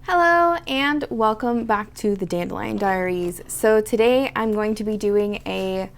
Hello and welcome back to the Dandelion Diaries. So today I'm going to be doing a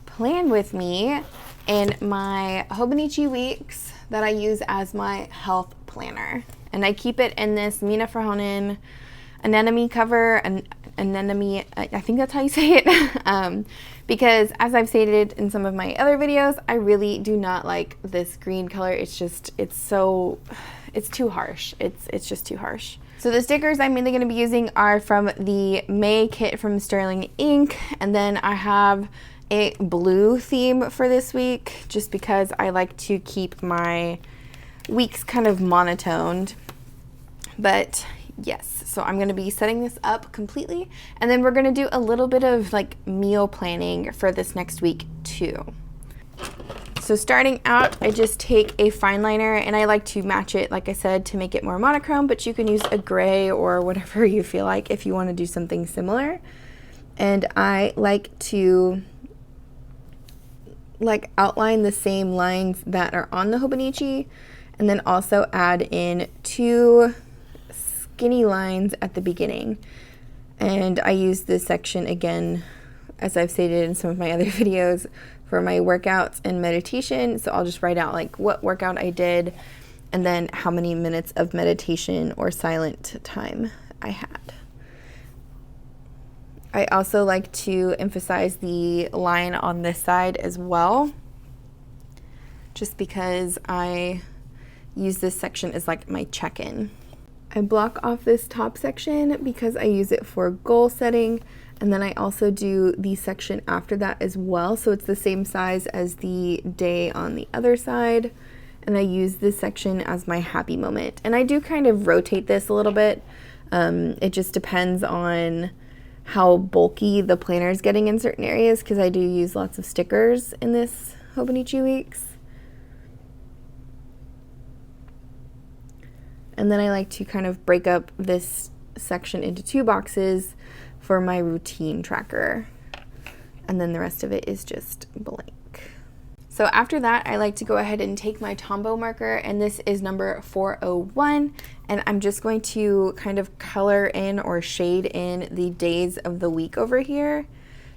plan with me in my Hobonichi Weeks that I use as my health planner. And I keep it in this 𝗵𝘃𝘀𝗀 anemone cover, and anemone, I think that's how you say it. Because as I've stated in some of my other videos, I really do not like this green color. It's too harsh. It's just too harsh. So the stickers I'm mainly going to be using are from the May kit from Sterling Ink, and then I have a blue theme for this week just because I like to keep my weeks kind of monotoned. But yes, so I'm going to be setting this up completely, and then we're going to do a little bit of like meal planning for this next week too. So starting out, I just take a fine liner and I like to match it, like I said, to make it more monochrome, but you can use a gray or whatever you feel like if you want to do something similar. And I like to outline the same lines that are on the Hobonichi, and then also add in 2 skinny lines at the beginning. And I use this section again, as I've stated in some of my other videos, for my workouts and meditation. So I'll just write out like what workout I did and then how many minutes of meditation or silent time I had. I also like to emphasize the line on this side as well, just because I use this section as like my check-in. I block off this top section because I use it for goal setting, and then I also do the section after that as well, so it's the same size as the day on the other side, and I use this section as my happy moment. And I do kind of rotate this a little bit. It just depends on how bulky the planner is getting in certain areas, because I do use lots of stickers in this Hobonichi Weeks. And then I like to kind of break up this section into 2 boxes for my routine tracker, and then the rest of it is just blank. So after that, I like to go ahead and take my Tombow marker, and this is number 401, and I'm just going to kind of color in or shade in the days of the week over here,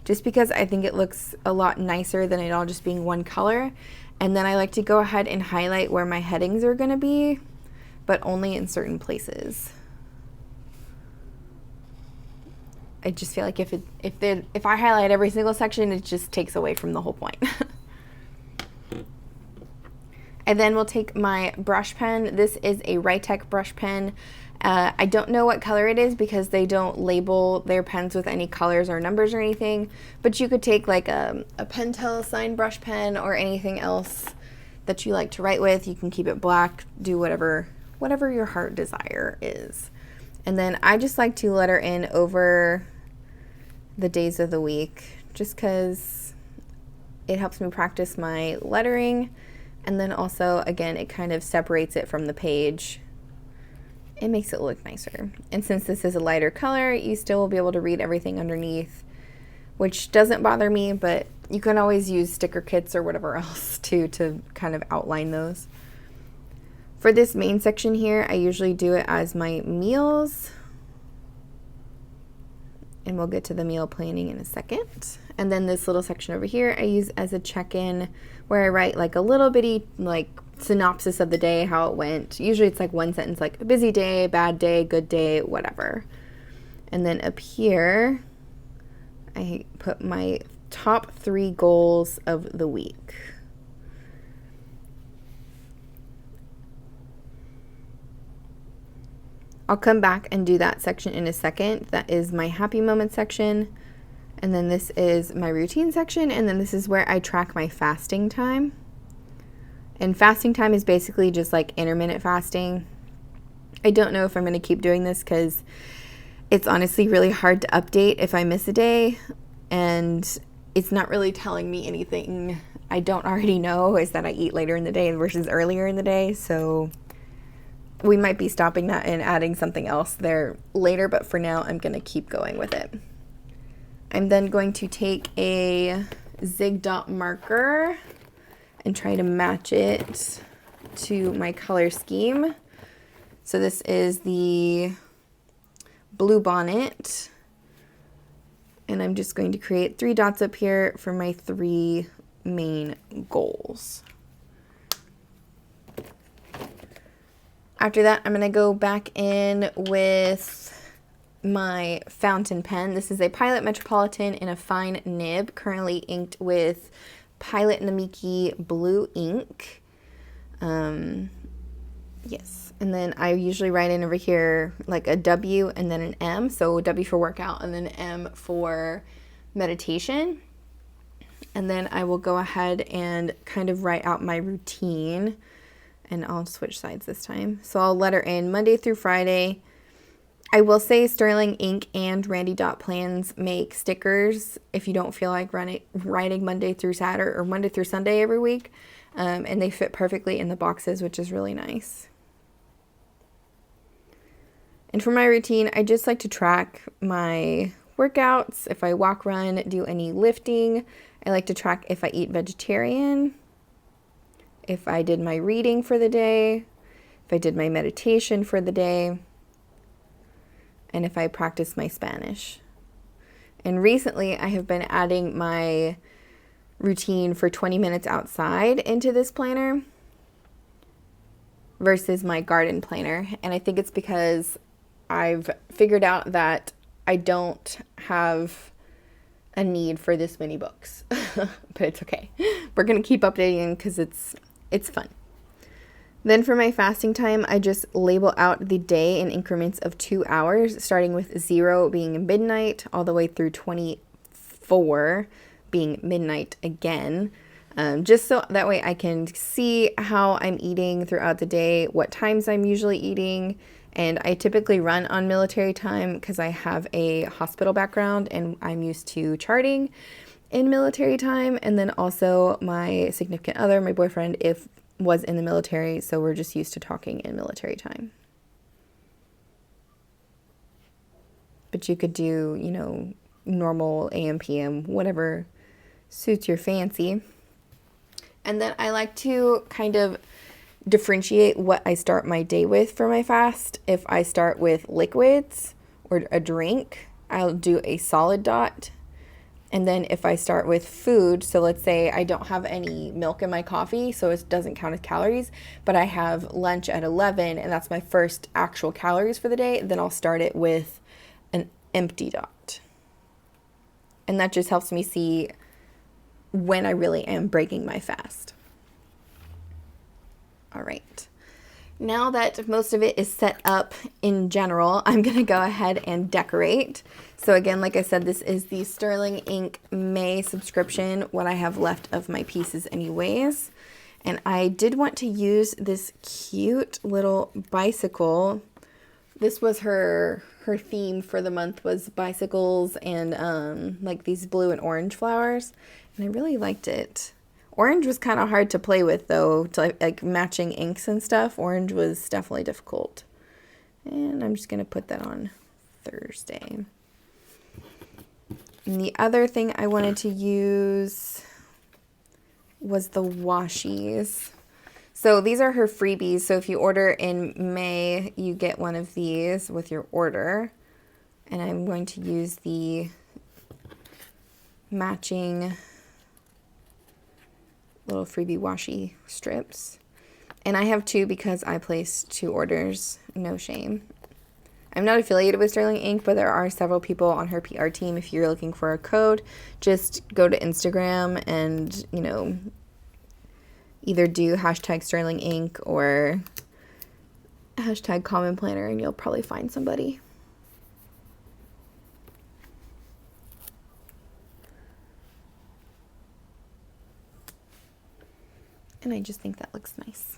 just because I think it looks a lot nicer than it all just being one color. And then I like to go ahead and highlight where my headings are going to be, but only in certain places. I just feel like if I highlight every single section, it just takes away from the whole point. And then we'll take my brush pen. This is a Rytec brush pen. I don't know what color it is because they don't label their pens with any colors or numbers or anything, but you could take like a Pentel sign brush pen or anything else that you like to write with. You can keep it black, do whatever your heart desire is. And then I just like to letter in over the days of the week, just because it helps me practice my lettering, and then also, again, it kind of separates it from the page. It makes it look nicer. And since this is a lighter color, you still will be able to read everything underneath, which doesn't bother me, but you can always use sticker kits or whatever else too to kind of outline those. For this main section here, I usually do it as my meals, and we'll get to the meal planning in a second. And then this little section over here I use as a check-in, where I write like a little bitty like synopsis of the day, how it went. Usually it's like one sentence, like a busy day, bad day, good day, whatever. And then up here I put my top 3 goals of the week. I'll come back and do that section in a second. That is my happy moment section. And then this is my routine section. And then this is where I track my fasting time. And fasting time is basically just like intermittent fasting. I don't know if I'm going to keep doing this because it's honestly really hard to update if I miss a day. And it's not really telling me anything I don't already know, is that I eat later in the day versus earlier in the day. So we might be stopping that and adding something else there later, but for now I'm going to keep going with it. I'm then going to take a zig dot marker and try to match it to my color scheme. So this is the blue bonnet. And I'm just going to create 3 dots up here for my 3 main goals. After that, I'm going to go back in with my fountain pen. This is a Pilot Metropolitan in a fine nib, currently inked with Pilot 𝗦𝗵𝐺𝗽 blue ink. Yes, and then I usually write in over here like a W and then an M, so W for workout and then M for meditation. And then I will go ahead and kind of write out my routine, and I'll switch sides this time. So I'll letter in Monday through Friday. I will say Sterling Ink and Randy Dot Plans make stickers if you don't feel like writing Monday through Saturday or Monday through Sunday every week. And they fit perfectly in the boxes, which is really nice. And for my routine, I just like to track my workouts. If I walk, run, do any lifting. I like to track if I eat vegetarian, if I did my reading for the day, if I did my meditation for the day, and if I practice my Spanish. And recently I have been adding my routine for 20 minutes outside into this planner versus my garden planner. And I think it's because I've figured out that I don't have a need for this many books, but it's okay. We're going to keep updating because it's fun. Then for my fasting time, I just label out the day in increments of 2 hours, starting with 0 being midnight, all the way through 24 being midnight again. Just so that way I can see how I'm eating throughout the day, what times I'm usually eating. And I typically run on military time because I have a hospital background and I'm used to charting in military time. And then also my significant other, my boyfriend, was in the military, so we're just used to talking in military time. But you could do, you know, normal AM, PM, whatever suits your fancy. And then I like to kind of differentiate what I start my day with for my fast. If I start with liquids or a drink, I'll do a solid dot. And then if I start with food, so let's say I don't have any milk in my coffee, so it doesn't count as calories, but I have lunch at 11 and that's my first actual calories for the day, then I'll start it with an empty dot. And that just helps me see when I really am breaking my fast. All right. Now that most of it is set up in general, I'm going to go ahead and decorate. So again, like I said, this is the Sterling Ink May subscription, what I have left of my pieces anyways. And I did want to use this cute little bicycle. This was her theme for the month, was bicycles and like these blue and orange flowers. And I really liked it. Orange was kind of hard to play with though, to like matching inks and stuff. Orange was definitely difficult. And I'm just going to put that on Thursday. And the other thing I wanted to use was the Washis. So these are her freebies. So if you order in May, you get one of these with your order. And I'm going to use the matching little freebie washi strips. And I have 2 because I placed 2 orders, no shame. I'm not affiliated with Sterling Ink, but there are several people on her PR team. If you're looking for a code, just go to Instagram and, you know, either do hashtag Sterling Ink or hashtag Common Planner and you'll probably find somebody. And I just think that looks nice.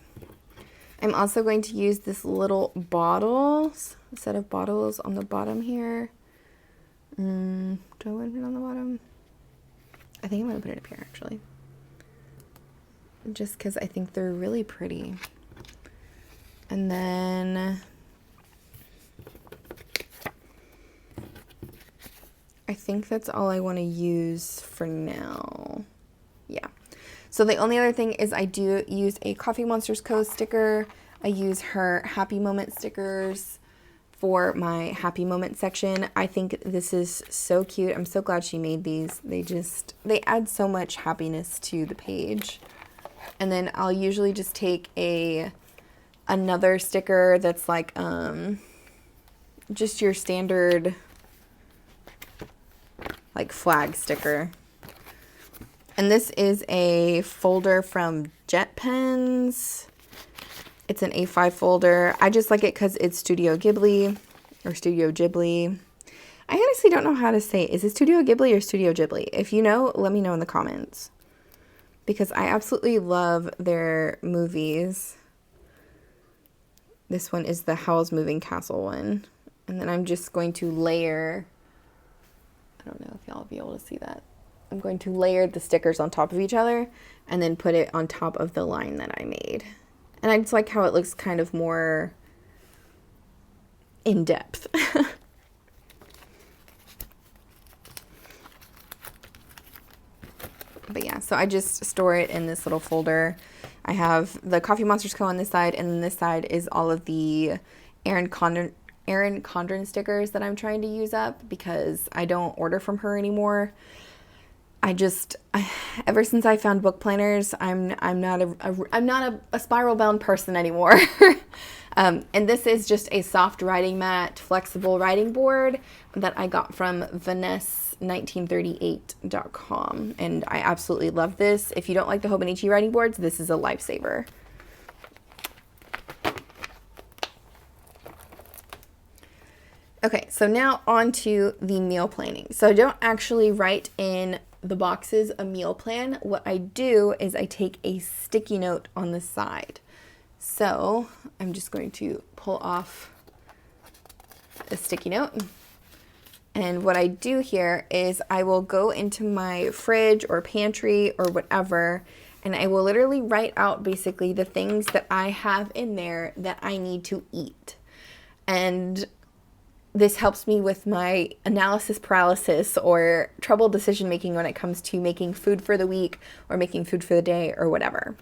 I'm also going to use this little bottles, a set of bottles on the bottom here. Do I want to put it on the bottom? I think I'm going to put it up here actually. Just because I think they're really pretty. And then I think that's all I want to use for now. Yeah. So the only other thing is I do use a Coffee Monsterz Co. sticker. I use her Happy Moment stickers for my happy moment section. I think this is so cute. I'm so glad she made these. They add so much happiness to the page. And then I'll usually just take another sticker that's like just your standard like flag sticker. And this is a folder from Jet Pens. It's an A5 folder. I just like it because it's Studio Ghibli or Studio Ghibli. I honestly don't know how to say it. Is it Studio Ghibli or Studio Ghibli? If you know, let me know in the comments. Because I absolutely love their movies. This one is the Howl's Moving Castle one. And then I'm just going to layer, I don't know if y'all will be able to see that. I'm going to layer the stickers on top of each other and then put it on top of the line that I made. And I just like how it looks kind of more in depth. But yeah, so I just store it in this little folder. I have the Coffee Monsterz Co. on this side, and then this side is all of the Erin Condren stickers that I'm trying to use up because I don't order from her anymore. Ever since I found book planners, I'm not a spiral bound person anymore. And this is just a soft writing mat, flexible writing board that I got from Vanessa1938.com, and I absolutely love this. If you don't like the Hobonichi writing boards, this is a lifesaver. Okay, so now on to the meal planning. So I don't actually write in the boxes a meal plan. What I do is I take a sticky note on the side. So I'm just going to pull off a sticky note. And what I do here is I will go into my fridge or pantry or whatever, and I will literally write out basically the things that I have in there that I need to eat. And this helps me with my analysis paralysis or trouble decision making when it comes to making food for the week or making food for the day or whatever.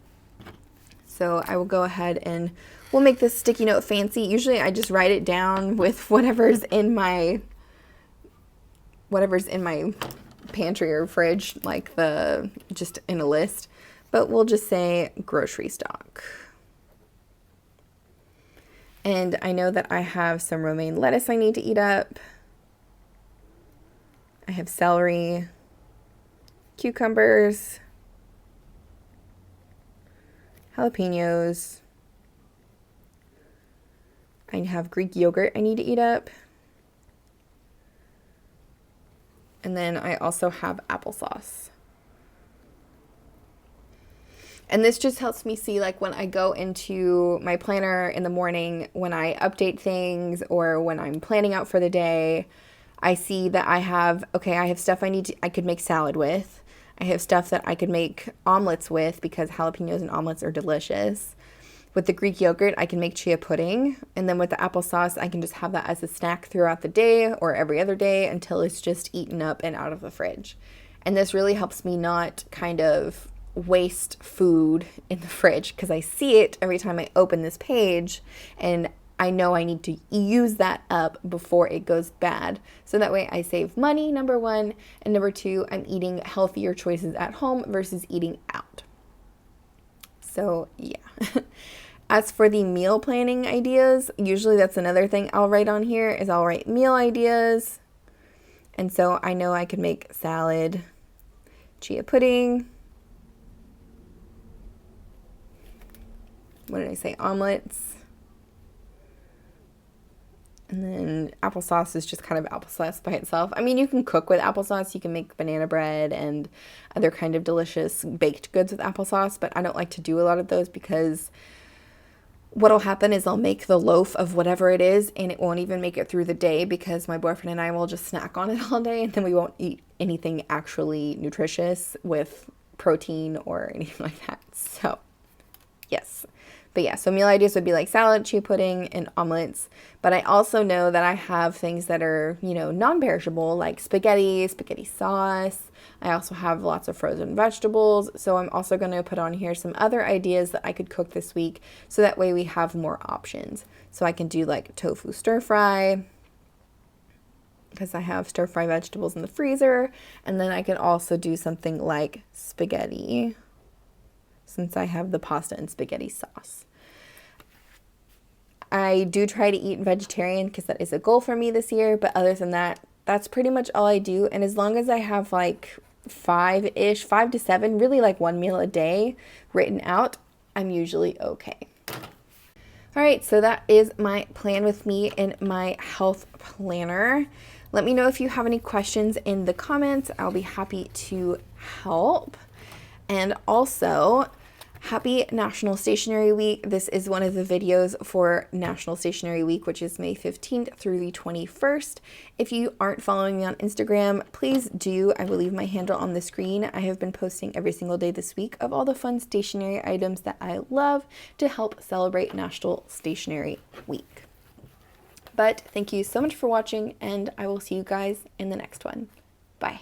So I will go ahead and we'll make this sticky note fancy. Usually I just write it down with whatever's in my pantry or fridge, like just in a list. But we'll just say grocery stock. And I know that I have some romaine lettuce I need to eat up. I have celery, cucumbers, jalapenos. I have Greek yogurt I need to eat up. And then I also have applesauce. And this just helps me see, like, when I go into my planner in the morning, when I update things or when I'm planning out for the day, I see that I have stuff I could make salad with. I have stuff that I could make omelets with because jalapenos and omelets are delicious. With the Greek yogurt, I can make chia pudding. And then with the applesauce, I can just have that as a snack throughout the day or every other day until it's just eaten up and out of the fridge. And this really helps me not kind of waste food in the fridge because I see it every time I open this page and I know I need to use that up before it goes bad. So that way I save money, number one, and number two, I'm eating healthier choices at home versus eating out. So yeah. As for the meal planning ideas, usually that's another thing I'll write on here is I'll write meal ideas. And so I know I could make salad, chia pudding, what did I say, omelets, and then applesauce is just kind of applesauce by itself. I mean, you can cook with applesauce, you can make banana bread and other kind of delicious baked goods with applesauce, but I don't like to do a lot of those because what'll happen is I'll make the loaf of whatever it is and it won't even make it through the day because my boyfriend and I will just snack on it all day and then we won't eat anything actually nutritious with protein or anything like that. So yes. But yeah, so meal ideas would be like salad, chia pudding, and omelets. But I also know that I have things that are, non-perishable, like spaghetti sauce. I also have lots of frozen vegetables. So I'm also going to put on here some other ideas that I could cook this week. So that way we have more options. So I can do like tofu stir fry, because I have stir fry vegetables in the freezer. And then I can also do something like spaghetti, since I have the pasta and spaghetti sauce. I do try to eat vegetarian because that is a goal for me this year, but other than that, that's pretty much all I do. And as long as I have like 5 to 7, really like 1 meal a day written out, I'm usually okay. All right, so that is my plan with me in my health planner. Let me know if you have any questions in the comments. I'll be happy to help. And also, happy National Stationery Week. This is one of the videos for National Stationery Week, which is May 15th through the 21st. If you aren't following me on Instagram, please do. I will leave my handle on the screen. I have been posting every single day this week of all the fun stationery items that I love to help celebrate National Stationery Week. But thank you so much for watching, and I will see you guys in the next one. Bye.